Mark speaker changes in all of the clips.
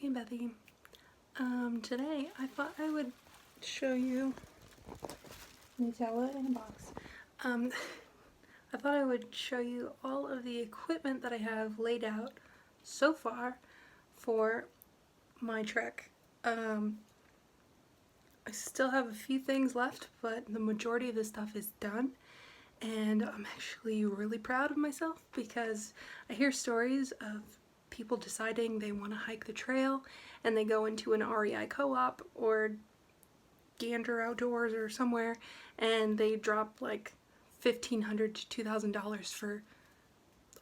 Speaker 1: Sophie and Bethy. Today I thought I would show you Nutella in a box. I thought I would show you all of the equipment that I have laid out so far for my trek. I still have a few things left, but the majority of the stuff is done. And I'm actually really proud of myself because I hear stories of people deciding they want to hike the trail and they go into an REI co-op or Gander Outdoors or somewhere and they drop like $1,500 to $2,000 for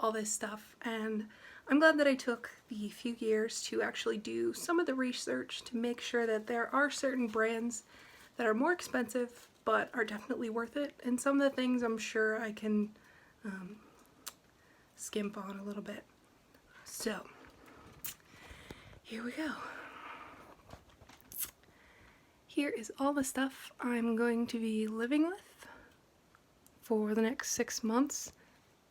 Speaker 1: all this stuff. And I'm glad that I took the few years to actually do some of the research to make sure that there are certain brands that are more expensive but are definitely worth it, and some of the things I'm sure I can skimp on a little bit. So here we go. Here is all the stuff I'm going to be living with for the next 6 months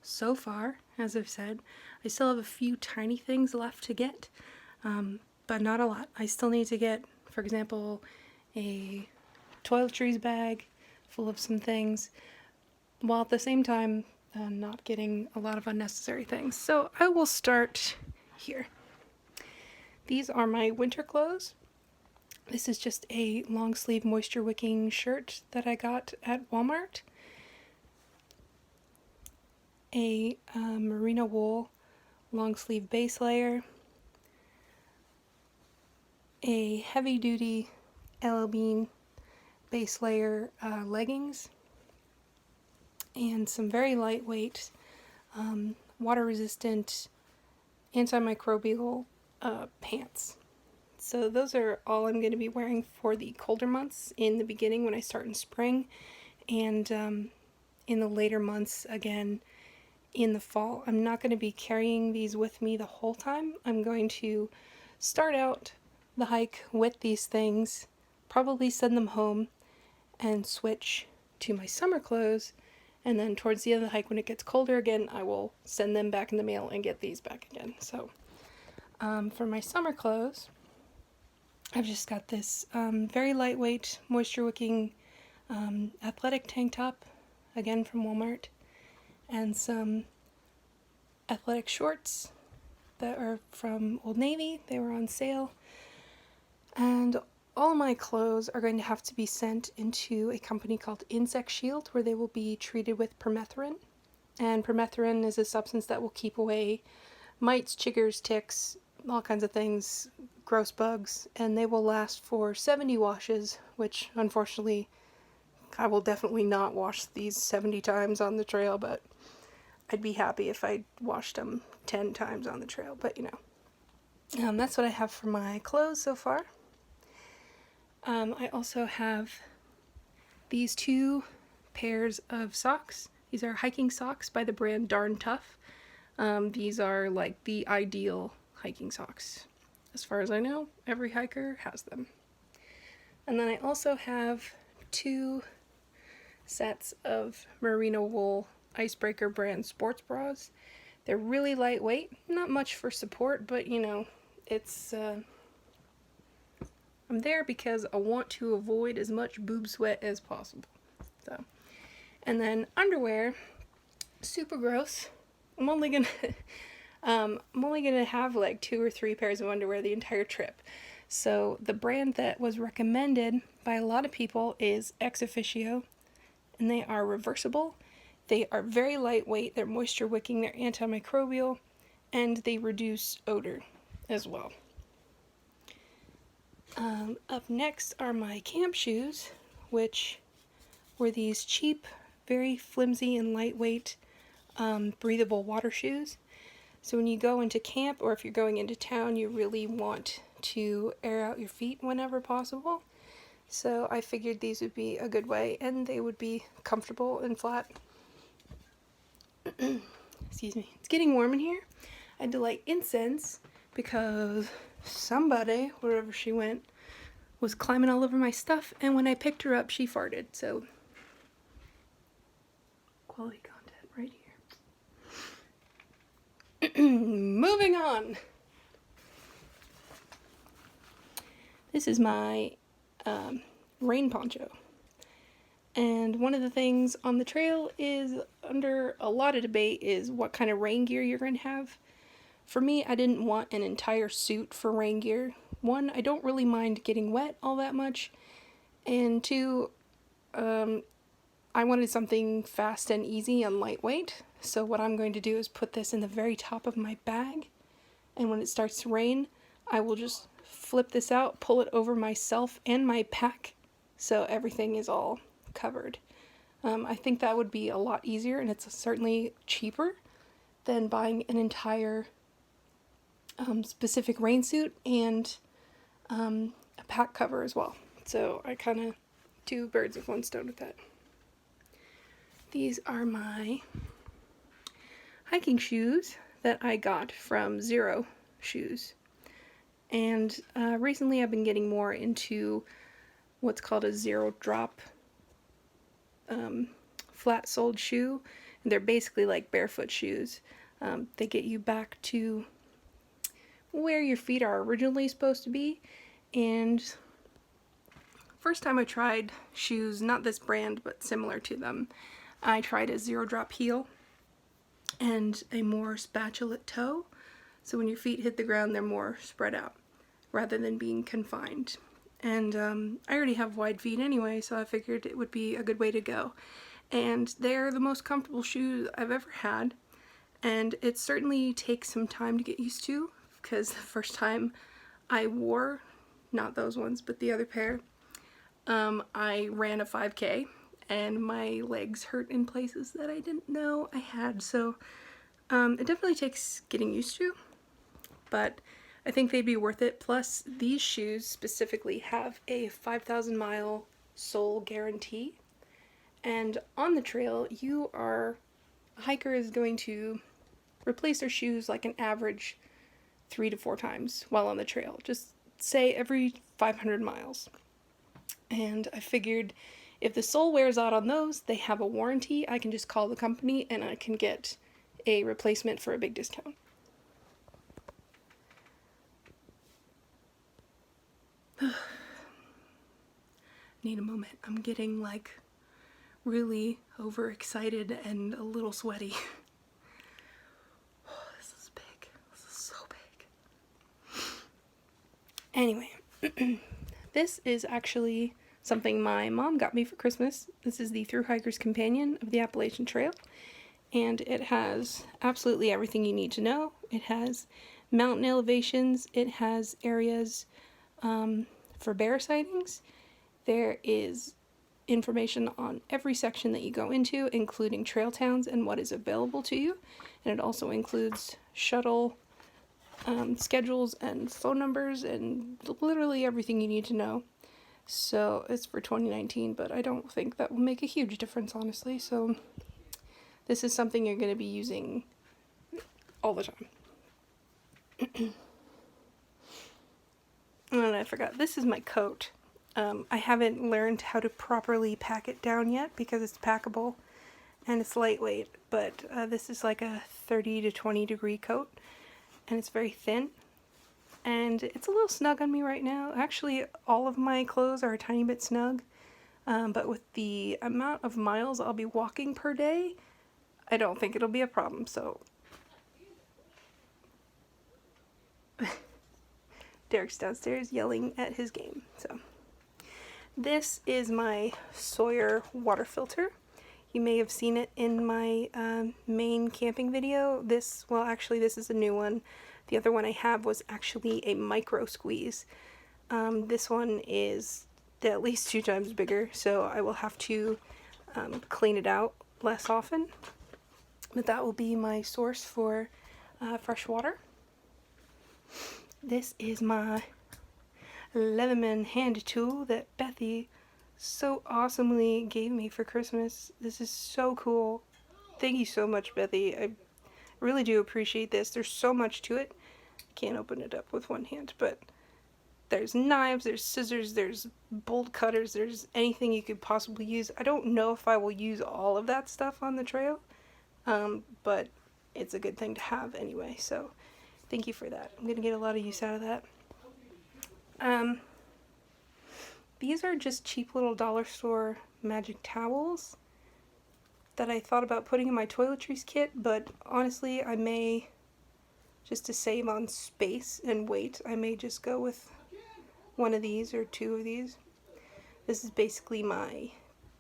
Speaker 1: so far. As I've said, I still have a few tiny things left to get, but not a lot. I still need to get, for example, a toiletries bag full of some things, while at the same time not getting a lot of unnecessary things. So I will start here. These are my winter clothes. This is just a long sleeve moisture wicking shirt that I got at Walmart. A merino wool long sleeve base layer. A heavy duty LL Bean base layer leggings, and some very lightweight water resistant antimicrobial pants. So those are all I'm going to be wearing for the colder months in the beginning when I start in spring, and in the later months again in the fall. I'm not going to be carrying these with me the whole time. I'm going to start out the hike with these things, probably send them home, and switch to my summer clothes, and then towards the end of the hike when it gets colder again I will send them back in the mail and get these back again. So for my summer clothes I've just got this very lightweight moisture wicking athletic tank top, again from Walmart, and some athletic shorts that are from Old Navy. They were on sale. And all of my clothes are going to have to be sent into a company called Insect Shield, where they will be treated with permethrin. And permethrin is a substance that will keep away mites, chiggers, ticks, all kinds of things, gross bugs, and they will last for 70 washes, which unfortunately I will definitely not wash these 70 times on the trail, but I'd be happy if I washed them 10 times on the trail, but you know. That's what I have for my clothes so far. I also have these two pairs of socks. These are hiking socks by the brand Darn Tough. These are like the ideal hiking socks. As far as I know, every hiker has them. And then I also have two sets of merino wool Icebreaker brand sports bras. They're really lightweight, not much for support, but you know, it's I'm there because I want to avoid as much boob sweat as possible. So, and then underwear, super gross. I'm only gonna have like 2 or 3 pairs of underwear the entire trip. So the brand that was recommended by a lot of people is Ex Officio, and they are reversible. They are very lightweight. They're moisture wicking. They're antimicrobial, and they reduce odor as well. Up next are my camp shoes, which were these cheap, very flimsy and lightweight, breathable water shoes. So when you go into camp, or if you're going into town, you really want to air out your feet whenever possible. So I figured these would be a good way, and they would be comfortable and flat. Excuse me. It's getting warm in here. I had to light incense because somebody, wherever she went, was climbing all over my stuff, and when I picked her up, she farted. So quality content right here. Moving on. This is my rain poncho. And one of the things on the trail is under a lot of debate is what kind of rain gear you're going to have. For me, I didn't want an entire suit for rain gear. One, I don't really mind getting wet all that much. And two, I wanted something fast and easy and lightweight. So what I'm going to do is put this in the very top of my bag. And when it starts to rain, I will just flip this out, pull it over myself and my pack, so everything is all covered. I think that would be a lot easier, and it's certainly cheaper than buying an entire specific rain suit and a pack cover as well. So I kind of two birds with one stone with that. These are my hiking shoes that I got from Zero Shoes. And recently I've been getting more into what's called a zero drop flat-soled shoe. And they're basically like barefoot shoes. They get you back to where your feet are originally supposed to be. And first time I tried shoes, not this brand, but similar to them, I tried a zero drop heel and a more spatulate toe. So when your feet hit the ground, they're more spread out rather than being confined. And I already have wide feet anyway, so I figured it would be a good way to go. And they're the most comfortable shoes I've ever had. And it certainly takes some time to get used to, because the first time I wore, not those ones, but the other pair, I ran a 5K and my legs hurt in places that I didn't know I had. So it definitely takes getting used to, but I think they'd be worth it. Plus, these shoes specifically have a 5,000 mile sole guarantee. And on the trail, a hiker is going to replace their shoes like an average 3 to 4 times while on the trail. Just say every 500 miles. And I figured if the sole wears out on those, they have a warranty. I can just call the company and I can get a replacement for a big discount. Need a moment. I'm getting like really overexcited and a little sweaty. Oh, this is big. This is so big. Anyway, this is actually something my mom got me for Christmas. This is the Thru-Hikers Companion of the Appalachian Trail. And it has absolutely everything you need to know. It has mountain elevations. It has areas for bear sightings. There is information on every section that you go into, including trail towns and what is available to you. And it also includes shuttle schedules and phone numbers and literally everything you need to know. So it's for 2019, but I don't think that will make a huge difference, honestly. So this is something you're going to be using all the time. And I forgot, this is my coat. I haven't learned how to properly pack it down yet because it's packable and it's lightweight, but this is like a 30 to 20 degree coat and it's very thin and it's a little snug on me right now. Actually, all of my clothes are a tiny bit snug, but with the amount of miles I'll be walking per day, I don't think it'll be a problem. So Derek's downstairs yelling at his game. So this is my Sawyer water filter. You may have seen it in my main camping video. This is a new one. The other one I have was actually a micro squeeze. This one is at least 2 times bigger, so I will have to clean it out less often. But that will be my source for fresh water. This is my Leatherman hand tool that Bethy so awesomely gave me for Christmas. This is so cool. Thank you so much, Bethy. I really do appreciate this. There's so much to it. Can't open it up with one hand, but there's knives, there's scissors, there's bolt cutters, there's anything you could possibly use. I don't know if I will use all of that stuff on the trail, but it's a good thing to have anyway, so thank you for that. I'm gonna get a lot of use out of that. These are just cheap little dollar store magic towels that I thought about putting in my toiletries kit, but honestly, I may, just to save on space and weight, I may just go with one of these or two of these. This is basically my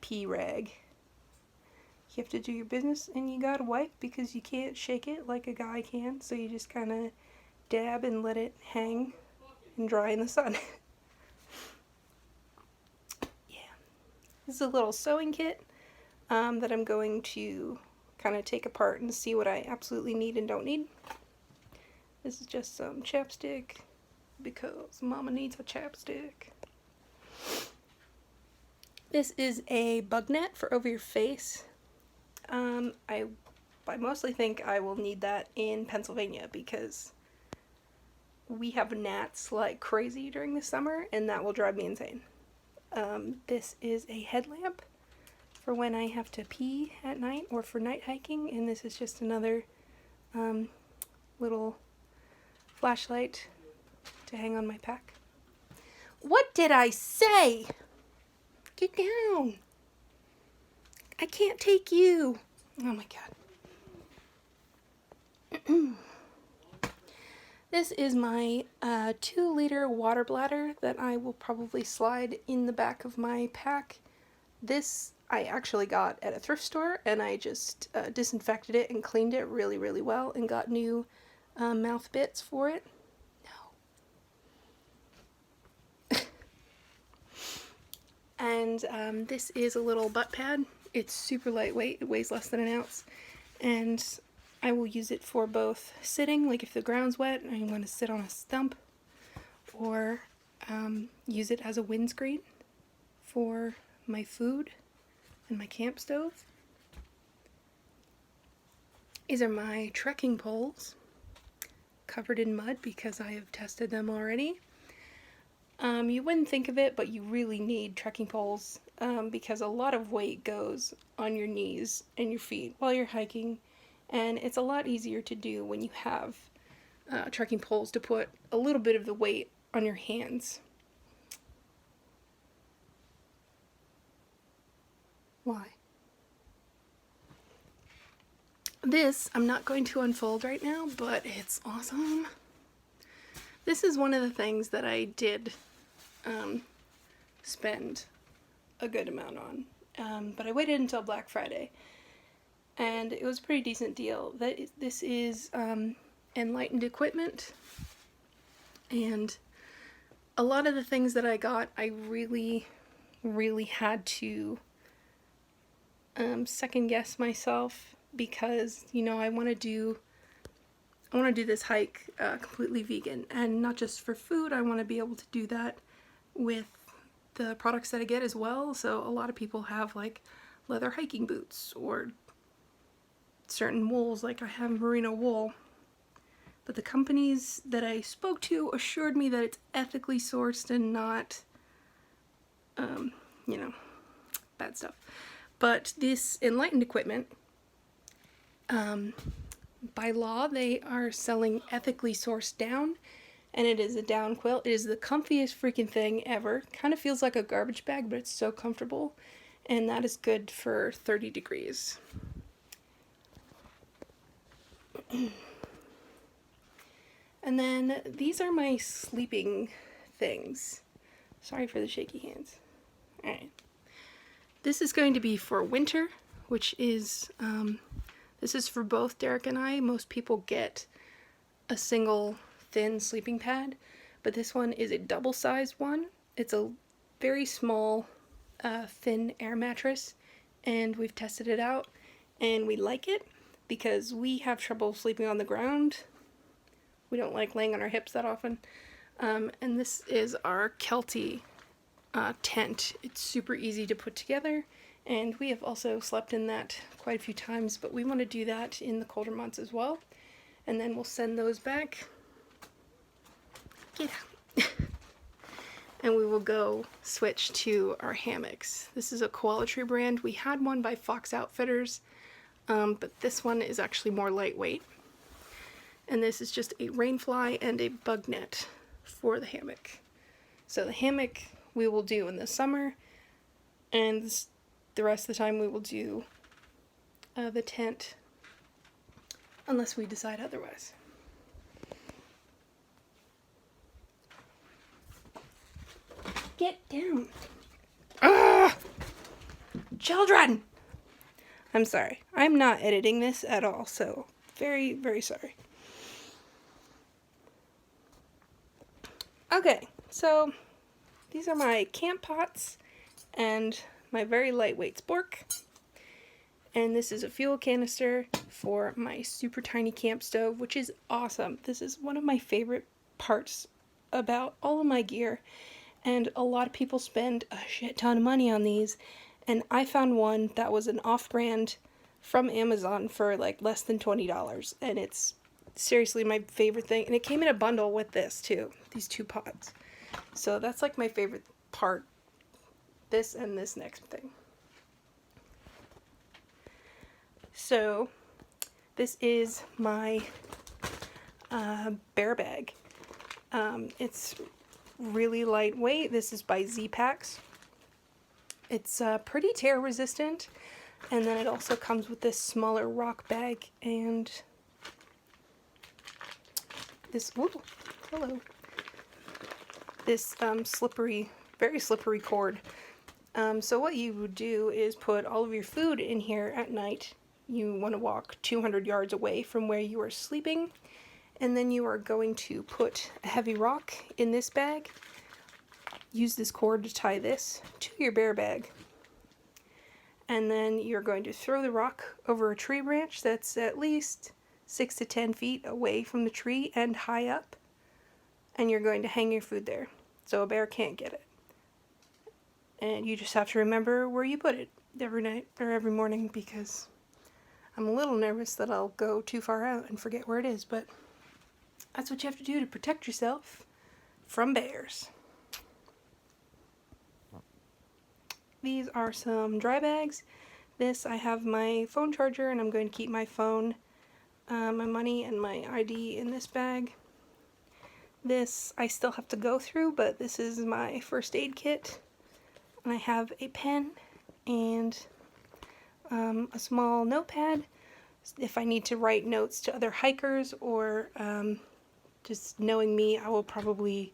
Speaker 1: pee rag. You have to do your business and you gotta wipe because you can't shake it like a guy can, so you just kind of dab and let it hang and dry in the sun. Yeah. This is a little sewing kit that I'm going to kind of take apart and see what I absolutely need and don't need. This is just some chapstick because mama needs a chapstick. This is a bug net for over your face. I mostly think I will need that in Pennsylvania because we have gnats like crazy during the summer and that will drive me insane. This is a headlamp for when I have to pee at night or for night hiking, and this is just another little flashlight to hang on my pack. What did I say? Get down. I can't take you. Oh my god. This is my 2-liter water bladder that I will probably slide in the back of my pack. This I actually got at a thrift store, and I just disinfected it and cleaned it really, really well and got new mouth bits for it. No. And this is a little butt pad. It's super lightweight. It weighs less than an ounce. And I will use it for both sitting, like if the ground's wet and I'm going to sit on a stump, or use it as a windscreen for my food and my camp stove. These are my trekking poles, covered in mud because I have tested them already. You wouldn't think of it, but you really need trekking poles because a lot of weight goes on your knees and your feet while you're hiking, and it's a lot easier to do when you have trekking poles to put a little bit of the weight on your hands. Why? This I'm not going to unfold right now, but it's awesome. This is one of the things that I did spend a good amount on, but I waited until Black Friday, and it was a pretty decent deal. This is Enlightened equipment, and a lot of the things that I got, I really had to second guess myself because, you know, I want to do this hike completely vegan, and not just for food. I want to be able to do that with the products that I get as well. So a lot of people have like leather hiking boots or certain wools, like I have merino wool. But the companies that I spoke to assured me that it's ethically sourced and not, you know, bad stuff. But this Enlightened equipment, by law, they are selling ethically sourced down, and it is a down quilt. It is the comfiest freaking thing ever. Kind of feels like a garbage bag, but it's so comfortable, and that is good for 30 degrees. And then these are my sleeping things. Sorry for the shaky hands. Alright. This is going to be for winter, which is, this is for both Derek and I. Most people get a single thin sleeping pad, but this one is a double-sized one. It's a very small, thin air mattress, and we've tested it out, and we like it because we have trouble sleeping on the ground. We don't like laying on our hips that often. And this is our Kelty tent. It's super easy to put together, and we have also slept in that quite a few times, but we want to do that in the colder months as well. And then we'll send those back. Get out. And we will go switch to our hammocks. This is a Koala Tree brand. We had one by Fox Outfitters, but this one is actually more lightweight. And this is just a rainfly and a bug net for the hammock. So the hammock we will do in the summer, and the rest of the time we will do the tent, unless we decide otherwise. Get down. Ah! Children! I'm sorry. I'm not editing this at all, so very, very sorry. Okay, so these are my camp pots and my very lightweight spork. And this is a fuel canister for my super tiny camp stove, which is awesome. This is one of my favorite parts about all of my gear. And a lot of people spend a shit ton of money on these. And I found one that was an off-brand from Amazon for like less than $20. And it's seriously my favorite thing. And it came in a bundle with this too, these two pots. So that's like my favorite part, this and this next thing. So this is my bear bag. It's really lightweight. This is by Z-Packs. It's pretty tear resistant, and then it also comes with this smaller rock bag and this, ooh, hello, this slippery, very slippery cord. So what you would do is put all of your food in here at night. You want to walk 200 yards away from where you are sleeping, and then you are going to put a heavy rock in this bag. Use this cord to tie this to your bear bag. And then you're going to throw the rock over a tree branch that's at least 6 to 10 feet away from the tree and high up. And you're going to hang your food there, so a bear can't get it. And you just have to remember where you put it every night or every morning, because I'm a little nervous that I'll go too far out and forget where it is, but that's what you have to do to protect yourself from bears. These are some dry bags. This, I have my phone charger, and I'm going to keep my phone, my money, and my ID in this bag. This I still have to go through, but this is my first aid kit. And I have a pen and a small notepad if I need to write notes to other hikers, or just knowing me, I will probably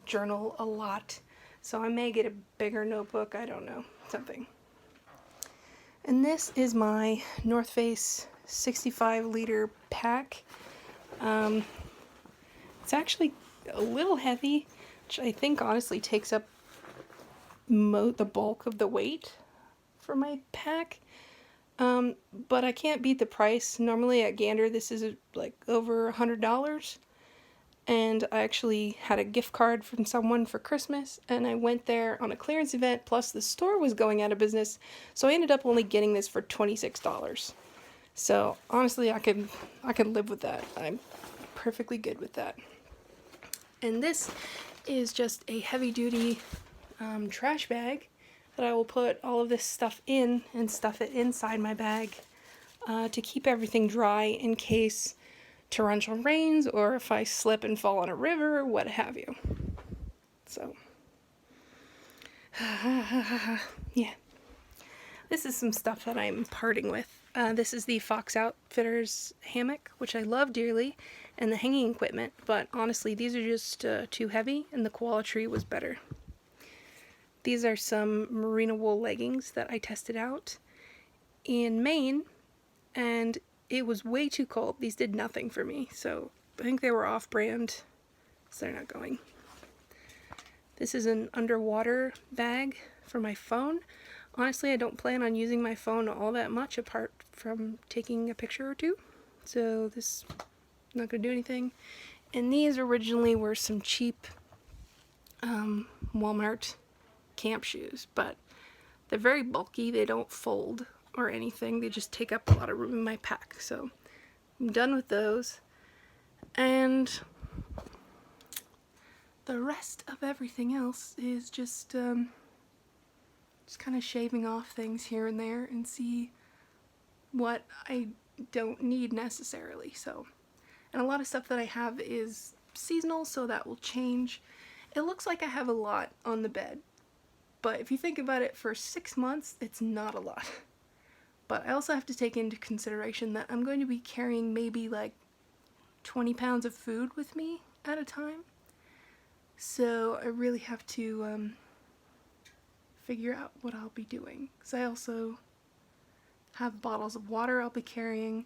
Speaker 1: journal a lot. So I may get a bigger notebook, I don't know, something. And this is my North Face 65-liter pack. It's actually a little heavy, which I think honestly takes up the bulk of the weight for my pack. But I can't beat the price. Normally at Gander this is like over $100. And I actually had a gift card from someone for Christmas, and I went there on a clearance event, plus the store was going out of business, so I ended up only getting this for $26. So honestly, I could live with that. I'm perfectly good with that. And this is just a heavy-duty trash bag that I will put all of this stuff in and stuff it inside my bag to keep everything dry in case torrential rains, or if I slip and fall in a river, what have you. So, yeah. This is some stuff that I'm parting with. This is the Fox Outfitters hammock, which I love dearly, and the hanging equipment, but honestly, these are just too heavy, and the quality was better. These are some merino wool leggings that I tested out in Maine, and it was way too cold. These did nothing for me, so I think they were off-brand, so they're not going. This is an underwater bag for my phone. Honestly, I don't plan on using my phone all that much apart from taking a picture or two, so this is not going to do anything. And these originally were some cheap Walmart camp shoes, but they're very bulky. They don't fold or anything. They just take up a lot of room in my pack. So I'm done with those. And the rest of everything else is just kind of shaving off things here and there and see what I don't need necessarily. So, and a lot of stuff that I have is seasonal, so that will change. It looks like I have a lot on the bed, But if you think about it, for 6 months, it's not a lot. But I also have to take into consideration that I'm going to be carrying maybe like 20 pounds of food with me at a time. So I really have to figure out what I'll be doing. Because I also have bottles of water I'll be carrying.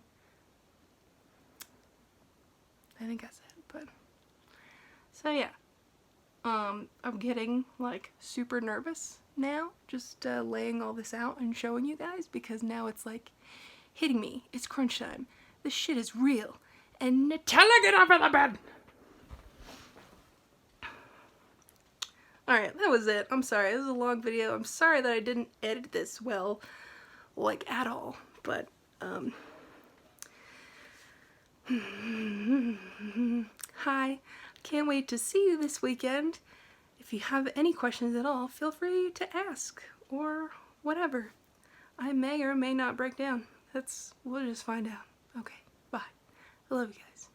Speaker 1: I think that's it. But so yeah, I'm getting like super nervous now, just laying all this out and showing you guys, because now it's like hitting me. It's crunch time. This shit is real. And Nutella, get off of the bed! Alright, that was it. I'm sorry, this is a long video. I'm sorry that I didn't edit this well, like, at all. But, hi. Can't wait to see you this weekend. If you have any questions at all, feel free to ask, or whatever. I may or may not break down. We'll just find out. Okay, bye. I love you guys.